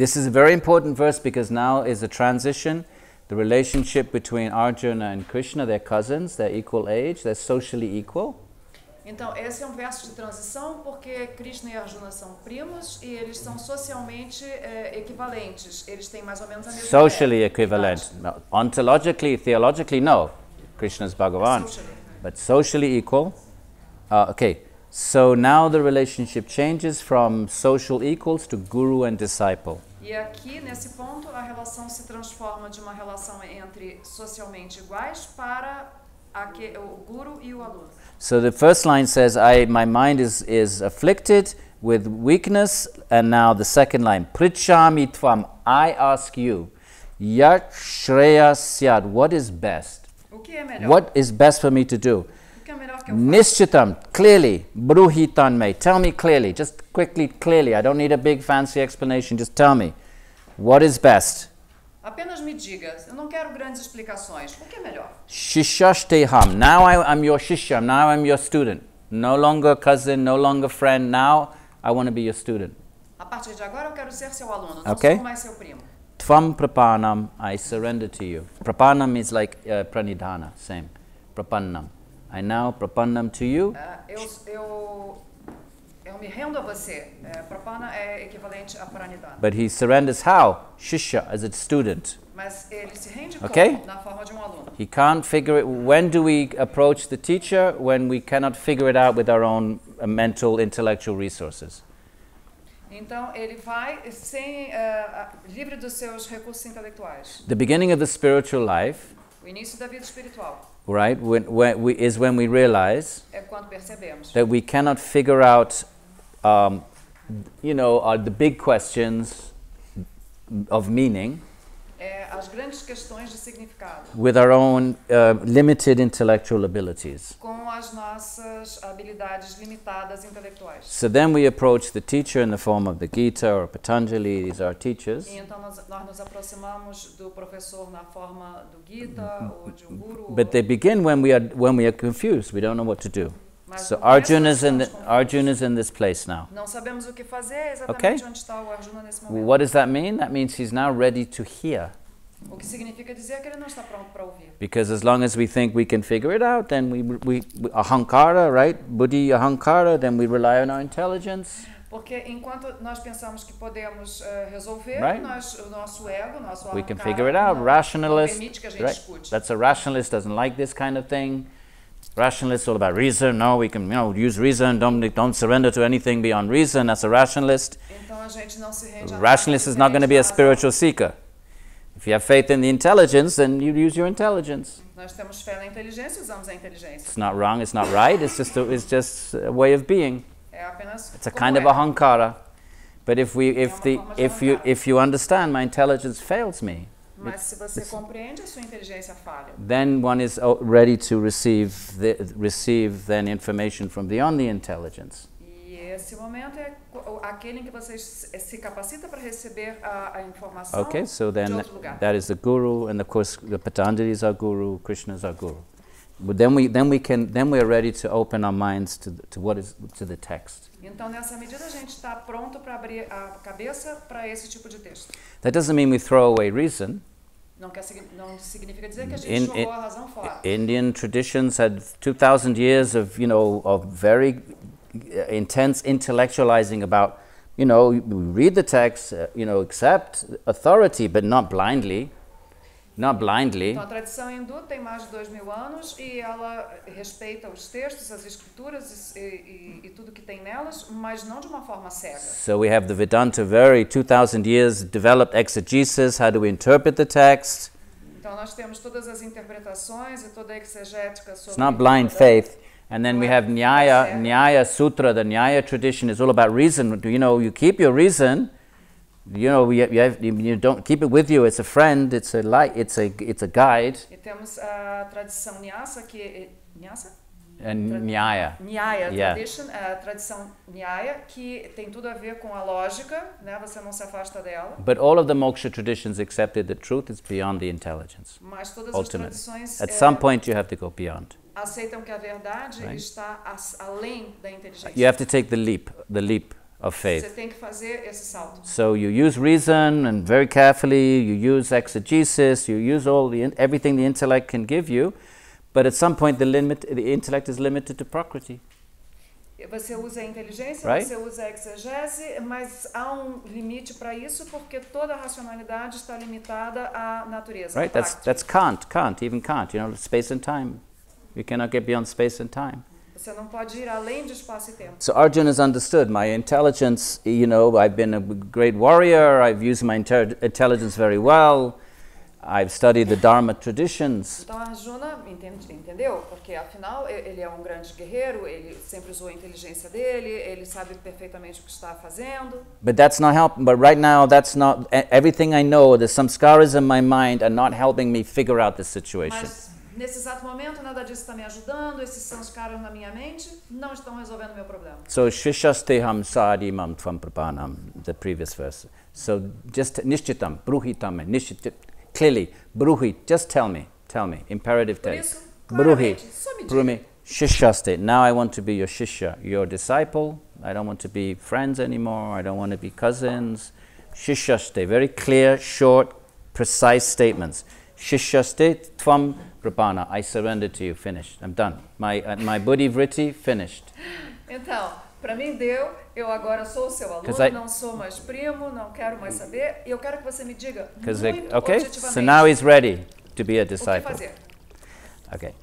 This is a very important verse because now is a transition. The relationship between Arjuna and Krishna, they're cousins, they're equal age, they're socially equal. Então, esse é um verso de transição porque Krishna e Arjuna são primos e eles são socialmente equivalentes. Eles têm mais ou menos a mesma idade. Socially equivalent. No, ontologically, theologically, no. Krishna is Bhagavan. But socially equal. Okay, so now the relationship changes from social equals to guru and disciple. E aqui, nesse ponto, a relação se transforma de uma relação entre socialmente iguais para o guru e o aluno. So the first line says, my mind is afflicted with weakness, and now the second line, Prichami tvam, I ask you, Yat Shreya Syad, what is best? O que é melhor? What is best for me to do? O que é melhor que eu faço? Nishchitam, clearly, Bruhitan me, tell me clearly, just quickly, clearly, I don't need a big fancy explanation, just tell me, what is best? Apenas me diga, eu não quero grandes explicações, o que é melhor? Shishashteham, now I'm your shishya, now I'm your student. No longer cousin, no longer friend, now I want to be your student. A partir de agora eu quero ser seu aluno, não Okay. sou mais seu primo. Tvam prapanam, I surrender to you. Prapanam is like pranidhana, same. Prapannam. I now prapannam to you. Eu me rendo a você. Prapana é equivalente a pranidhana. But he surrenders how? Shishya, as a student. Mas ele se rende Okay. como? Na forma de um aluno. He can't figure it. When do we approach the teacher? When we cannot figure it out with our own mental, intellectual resources. Então ele vai livre dos seus recursos intelectuais. The beginning of the spiritual life, O início da vida espiritual right, is when we realize é quando percebemos that we cannot figure out, the big questions of meaning as grandes questões de significado with our own limited intellectual abilities. com as nossas habilidades limitadas intelectuais. So then we approach the teacher in the form of the Gita or Patanjali, these are our teachers. E então nós nos aproximamos do professor na forma do Gita ou de um guru. But they begin when we are confused, we don't know what to do. Mas So no começo Arjuna nós is in this place now. não sabemos o que fazer, exatamente Okay. onde está o Arjuna nesse momento. What does that mean? That means he's now ready to hear. O que significa dizer que ele não está pronto para ouvir. Because as long as we think we can figure it out, then we ahankara, right? Buddhi ahankara, then we rely on our intelligence. Porque enquanto nós pensamos que podemos resolver, Right. o nosso ego, nosso We can ahankara, figure it out. não Rationalist, permite que a gente right? escute. That's a rationalist, doesn't like this kind of thing. Rationalist all about reason. No, we can use reason. Don't surrender to anything beyond reason. That's a rationalist. Então a gente não se rende a Rationalist is not going to be a spiritual seeker. If you have faith in the intelligence, then you use your intelligence. Nós temos fé na inteligência, usamos a inteligência. It's not wrong. It's not right. It's just a way of being. É apenas It's a como kind of é. ahankara. But if you understand, my intelligence fails me. Mas se você compreende, a sua inteligência falha. Then one is ready to receive then information from beyond the intelligence. E esse momento é aquele em que você se capacita para receber a informação Okay, so de then outro lugar. that is the guru, and of course the Patanjali is our guru, Krishna is our guru. But then we are ready to open our minds to the text. Então, nessa medida, a gente está pronto para abrir a cabeça para esse tipo de texto. That doesn't mean we throw away reason. Não significa dizer que a gente jogou a razão fora. Indian traditions had 2,000 years of very intense intellectualizing about, we read the text, accept authority, but not blindly. Not blindly. Então, a tradição hindu tem mais de 2.000 anos e ela respeita os textos, as escrituras e tudo que tem nelas, mas não de uma forma cega. So we have the Vedanta, very 2,000 years developed exegesis, how do we interpret the text? Então, nós temos todas as interpretações e toda a exegética sobre... It's not blind faith. And then we have Nyaya Sutra, the Nyaya tradition is all about reason. You keep your reason. You don't keep it with you. It's a friend. It's a light. It's a guide. E temos a tradição Nyasa que Nyasa? Nyaya. Nyaya Yeah. tradition, a tradição Nyaya que tem tudo a ver com a lógica, né? Você não se afasta dela. But all of the moksha traditions accepted that truth is beyond the intelligence. Mas todas as Ultimate. tradições At some point, you have to go beyond. aceitam que a verdade Right. está além da inteligência. You have to take the leap of faith. Você tem que fazer esse salto. So you use reason and very carefully, you use exegesis, you use everything the intellect can give you, but at some point the intellect is limited to Prakriti. Você usa a inteligência, Right? Você usa a exegese, mas há limite para isso porque toda a racionalidade está limitada à natureza. Right? That's Kant, even Kant, space and time. You cannot get beyond space and time. Você não pode ir além de espaço e tempo. So Arjuna has understood my intelligence, I've been a great warrior, I've used my intelligence very well, I've studied the Dharma traditions. Então Arjuna entendeu, porque afinal ele é um grande guerreiro, ele sempre usou a inteligência dele, ele sabe perfeitamente o que está fazendo. But that's not helping. But right now, that's not everything I know. The samskaras in my mind are not helping me figure out the situation. Mas nesse exato momento nada disso está me ajudando, esses são os caras na minha mente, não estão resolvendo o meu problema. So shishasteham sadimam tvam prapanam, the previous verse. So just nishchitam, bruhitam, nishchit. Clearly, bruhi, just tell me, imperative tense. Bruhi, brumi, shishaste. Now I want to be your shishya, your disciple. I don't want to be friends anymore. I don't want to be cousins. Shishaste, very clear, short, precise statements. Shishaste tvam prapana. I surrender to you. Finished. I'm done. My buddhi vritti finished. Então, para mim deu, eu agora sou o seu aluno, não sou mais primo, não quero mais saber, e eu quero que você me diga muito objetivamente. So now he's ready to be a disciple. O que fazer? Okay.